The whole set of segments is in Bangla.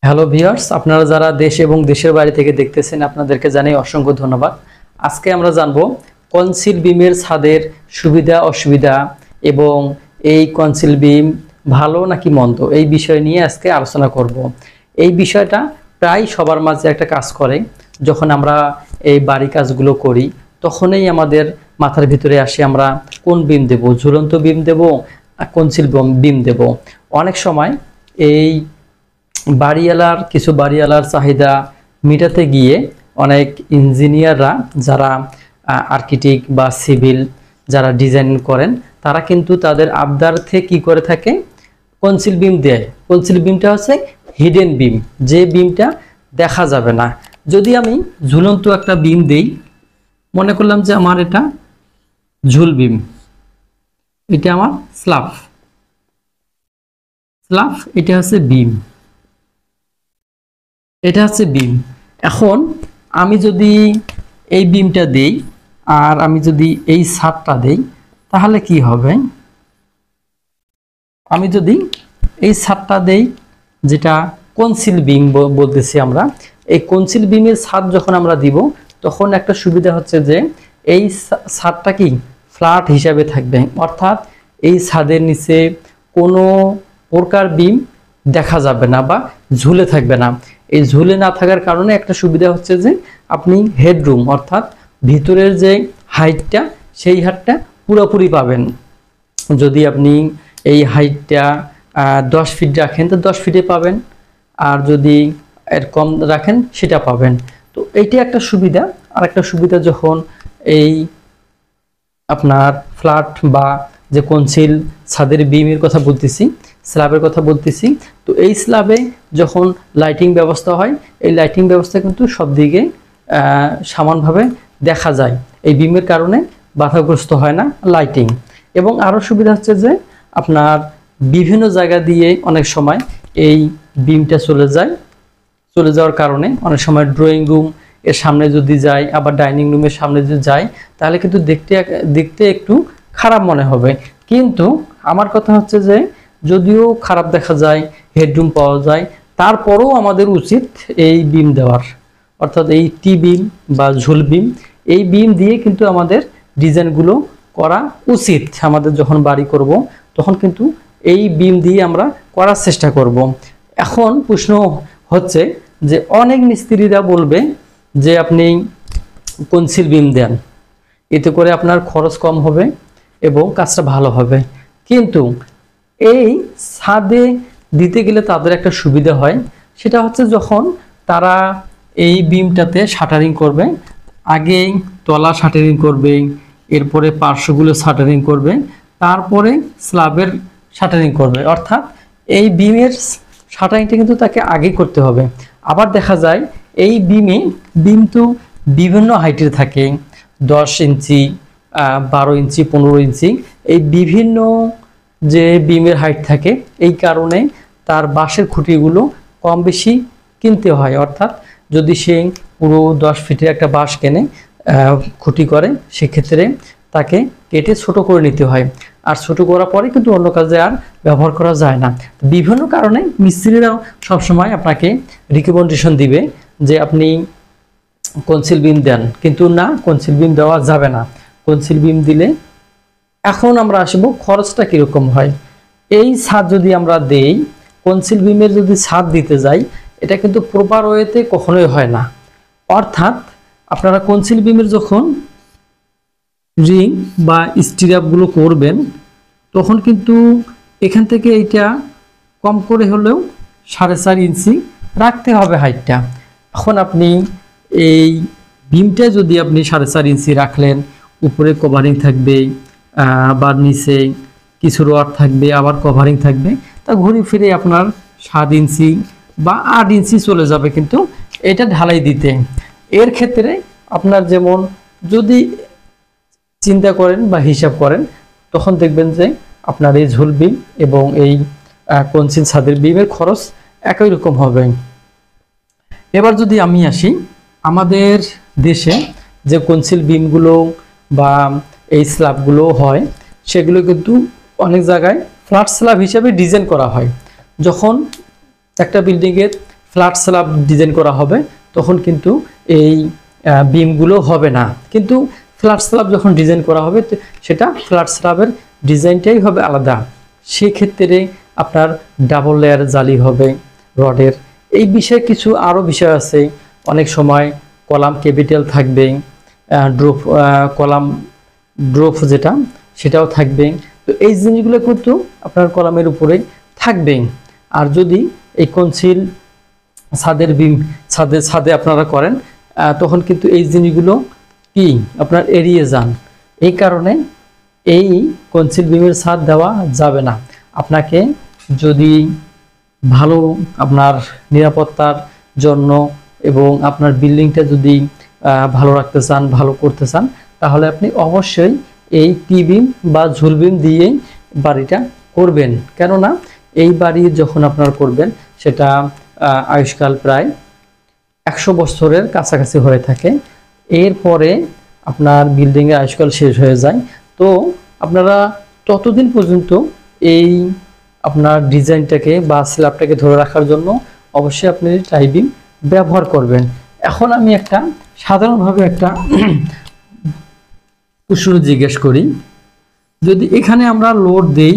হ্যালো ভিউয়ার্স, আপনারা যারা দেশ এবং দেশের বাইরে থেকে দেখতেছেন আপনাদেরকে জানাই অসংখ্য ধন্যবাদ। আজকে আমরা জানবো কনসিল বিমের ছাদের সুবিধা অসুবিধা এবং এই কনসিল বিম ভালো নাকি মন্দ এই বিষয় নিয়ে আজকে আলোচনা করব। এই বিষয়টা প্রায় সবার মাঝে একটা কাজ করে। যখন আমরা এই বাড়ি কাজগুলো করি তখনই আমাদের মাথার ভিতরে আসে আমরা কোন বিম দেব, ঝুলন্ত বিম দেব, কনসিল বিম দেব। অনেক সময় এই কিছু বাড়িওয়ালার চাহিদা মেটাতে গিয়ে অনেক ইঞ্জিনিয়াররা যারা আর্কিটেক্ট বা সিভিল যারা ডিজাইন করেন তারা কিন্তু তাদের আবদার্থে কি করে থাকে, কনসিল বিম দেয়। কনসিল বিমটা হচ্ছে হিডেন বিম, যে বিমটা দেখা যাবে না। যদি আমি ঝুলন্ত একটা বিম দেই, মনে করলাম যে আমার এটা ঝুল বিম, এটা আমার স্ল্যাব, এটা হচ্ছে বিম, এটা হচ্ছে বিম। এখন আমি যদি এই বিমটা দেই আর আমি যদি এই ছাদটা দেই তাহলে কি হবে? আমি যদি এই ছাদটা দেই, যেটা কনসিল বিম বলতেছি আমরা, এই কনসিল বিমের ছাদ যখন আমরা দিব তখন একটা সুবিধা হচ্ছে যে এই ছাদটা কি ফ্ল্যাট হিসাবে থাকবে, অর্থাৎ এই ছাদের নিচে কোনো প্রকার বিম দেখা যাবে না বা ঝুলে থাকবে না। এই ঝুলে না থাকার কারণে একটা সুবিধা হচ্ছে যে আপনি হেডরুম অর্থাৎ ভিতরের যে হাইটটা সেই হাইটটা পুরোপুরি পাবেন। যদি আপনি এই হাইটটা 10 ফিট রাখেন তো 10 ফিটে পাবেন, আর যদি এর কম রাখেন সেটা পাবেন। তো এইটা একটা সুবিধা। আর একটা সুবিধা যখন এই আপনার ফ্ল্যাট বা যে কনসিল ছাদের বিমের কথা বলতেছি, স্ল্যাবের কথা বলতেছি, তো এই স্ল্যাবে যখন লাইটিং ব্যবস্থা হয় এই লাইটিং ব্যবস্থা কিন্তু সব দিকে সমানভাবে দেখা যায়। এই বিমের কারণে বাধাগ্রস্ত হয় না লাইটিং। এবং আরও সুবিধা হচ্ছে যে আপনার বিভিন্ন জায়গা দিয়ে অনেক সময় এই বিমটা চলে যাওয়ার কারণে অনেক সময় ড্রয়িং রুম এর সামনে যদি যায়, আবার ডাইনিং রুমের সামনে যদি যায় তাহলে কিন্তু দেখতে একটু খারাপ মনে হবে। কিন্তু আমার কথা হচ্ছে যে যদিও খারাপ দেখা যায়, হেডরুম পাওয়া যায়, তারপরেও আমাদের উচিত এই বিম দেওয়ার, অর্থাৎ এই টি বিম বা ঝুল বিম, এই বিম দিয়ে কিন্তু আমাদের ডিজাইনগুলো করা উচিত। আমাদের যখন বাড়ি করব তখন কিন্তু এই বিম দিয়ে আমরা করার চেষ্টা করব। এখন প্রশ্ন হচ্ছে যে অনেক মিস্ত্রিরা বলবে যে আপনি কনসিল বিম দেন, এতে করে আপনার খরচ কম হবে এবং কাজটা ভালো হবে। কিন্তু এই ছাদে দিতে গেলে তাদের একটা সুবিধা হয়, সেটা হচ্ছে যখন তারা এই বিমটাতে শাটারিং করবে, আগে তলা শাটারিং করবে, এরপরে পার্শ্বগুলো শাটারিং করবে, তারপরে স্ল্যাবের শাটারিং করবে। অর্থাৎ এই বিমের শাটারিংটা কিন্তু তাকে আগে করতে হবে। আবার দেখা যায় এই বিম তো বিভিন্ন হাইটের থাকে, 10 ইঞ্চি, 12 ইঞ্চি, 15 ইঞ্চি, এই বিভিন্ন যে বিমের হাইট থাকে, এই কারণে তার বাঁশের খুঁটিগুলো কম বেশি কিনতে হয়। অর্থাৎ যদি সে পুরো 10 ফিটের একটা বাঁশ কেনে খুঁটি করে, সেক্ষেত্রে তাকে কেটে ছোট করে নিতে হয়। আর ছোট করার পরে কিন্তু অন্য কাজে আর ব্যবহার করা যায় না। বিভিন্ন কারণে মিস্ত্রিরাও সবসময় আপনাকে রিকমেন্ডেশন দিবে যে আপনি কনসিল বিম দেন, কিন্তু না, কনসিল বিম দেওয়া যাবে না। কনসিল বিম দিলে এখন আমরা আসবো খরচটা কীরকম হয়। এই ছাদ যদি আমরা দেই, কনসিল বিমের যদি ছাদ দিতে যাই, এটা কিন্তু প্রপার ওয়েতে কখনোই হয় না। অর্থাৎ আপনারা কনসিল বিমের যখন রিং বা স্টিরাপগুলো করবেন তখন কিন্তু এখান থেকে এইটা কম করে হলেও 4.5 ইঞ্চি রাখতে হবে হাইটটা। এখন আপনি এই বিমটা যদি আপনি 4.5 ইঞ্চি রাখলেন, উপরে কভারিং থাকবে, আবার নিচে কিছু রড থাকবে, আবার কভারিং থাকবে, তা ঘুরে ফিরে আপনার 7 ইঞ্চি বা 8 ইঞ্চি চলে যাবে কিন্তু এটা ঢালাই দিতে। এর ক্ষেত্রে আপনার যেমন যদি চিন্তা করেন বা হিসাব করেন তখন দেখবেন যে আপনার এই ঝুল বিম এবং এই কনসিল ছাদের বিমের খরচ একই রকম হবে। এবার যদি আমি আসি, আমাদের দেশে যে কনসিল বিমগুলো বা এই স্ল্যাবগুলো হয় সেগুলো কিন্তু অনেক জায়গায় ফ্ল্যাট স্ল্যাব হিসেবে ডিজাইন করা হয়। যখন একটা বিল্ডিংয়ের ফ্ল্যাট স্ল্যাব ডিজাইন করা হবে তখন কিন্তু এই বিমগুলো হবে না। কিন্তু ফ্ল্যাট স্ল্যাব যখন ডিজাইন করা হবে সেটা ফ্ল্যাট স্ল্যাবের ডিজাইনটাই হবে আলাদা। সেই ক্ষেত্রে আপনার ডাবল লেয়ার জালি হবে রডের। এই বিষয়ে কিছু আরও বিষয় আছে। অনেক সময় কলাম ক্যাপিটাল থাকবে, ড্রপ কলাম ড্রপ যেটা সেটাও থাকবে। তো এই জিনিসগুলো কিন্তু আপনার কলামের উপরে থাকবে। আর যদি এই কনসিল ছাদের বিম ছাদে আপনারা করেন তখন কিন্তু এই জিনিসগুলো কি আপনার এড়িয়ে যান। এই কারণে এই কনসিল বিমের ছাদ দেওয়া যাবে না। আপনাকে যদি ভালো আপনার নিরাপত্তার জন্য এবং আপনার বিল্ডিংটা যদি ভালো রাখতে চান, ভালো করতে চান, তাহলে আপনি অবশ্যই এই টি বিম বা ঝুল বিম দিয়েই বাড়িটা করবেন। কেননা এই বাড়ি যখন আপনার করবেন সেটা আয়ুষ্কাল প্রায় 100 বছরের কাছাকাছি হয়ে থাকে। এরপরে আপনার বিল্ডিংয়ের আয়ুষ্কাল শেষ হয়ে যায়। তো আপনারা ততদিন পর্যন্ত এই আপনার ডিজাইনটাকে বা স্ল্যাবটাকে ধরে রাখার জন্য অবশ্যই আপনি টাই বিম ব্যবহার করবেন। এখন আমি একটা সাধারণভাবে একটা প্রশ্ন জিজ্ঞেস করি, যদি এখানে আমরা লোড দেই,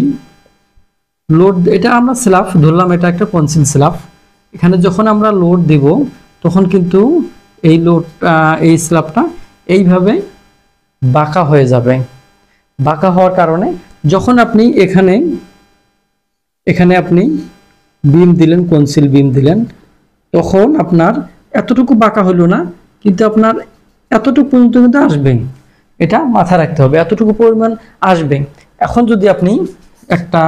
লোড এটা আমরা স্ল্যাব ধরলাম, এটা একটা কনসিল স্ল্যাব। এখানে যখন আমরা লোড দেব তখন কিন্তু এই লোড এই স্ল্যাবটা এইভাবে বাঁকা হয়ে যাবে। বাঁকা হওয়ার কারণে যখন আপনি এখানে আপনি বিম দিলেন, কনসিল বিম দিলেন, তখন আপনার এতটুকু বাঁকা হলো না, কিন্তু আপনার এতটুকু পর্যন্ত কিন্তু আসবে। এটা মাথায় রাখতে হবে, এতটুকু পরিমাণ আসবে। এখন যদি আপনি একটা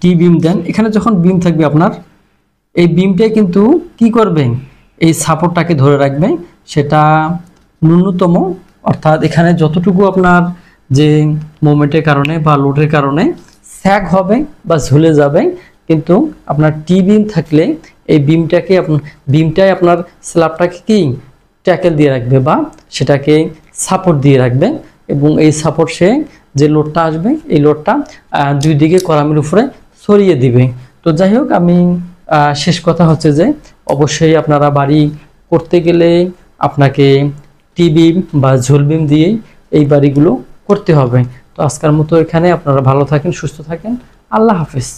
টি বিম দেন, এখানে যখন বিম থাকবে আপনার এই বিমটাই কিন্তু কি করবে, এই সাপোর্টটাকে ধরে রাখবে। সেটা ন্যূনতম, অর্থাৎ এখানে যতটুকু আপনার যে মোমেন্টের কারণে বা লোডের কারণে স্যাগ হবে বা ঝুলে যাবে, কিন্তু আপনার টি বিম থাকলে এই বিমটাই আপনার স্ল্যাবটাকে কি ট্যাকেল দিয়ে রাখবে বা সেটাকে সাপোর্ট দিয়ে রাখবে। এবং এই সাপোর্ট সে যে লোডটা আসবে এই লোডটা দুই দিকে কলামের উপরে ছড়িয়ে দিবে। তো যাই হোক, আমি শেষ কথা হচ্ছে যে অবশ্যই আপনারা বাড়ি করতে গেলে আপনাকে টি বিম বা ঝুল বিম দিয়েই এই বাড়িগুলো করতে হবে। তো আজকের মতো এখানে, আপনারা ভালো থাকেন, সুস্থ থাকেন, আল্লাহ হাফেজ।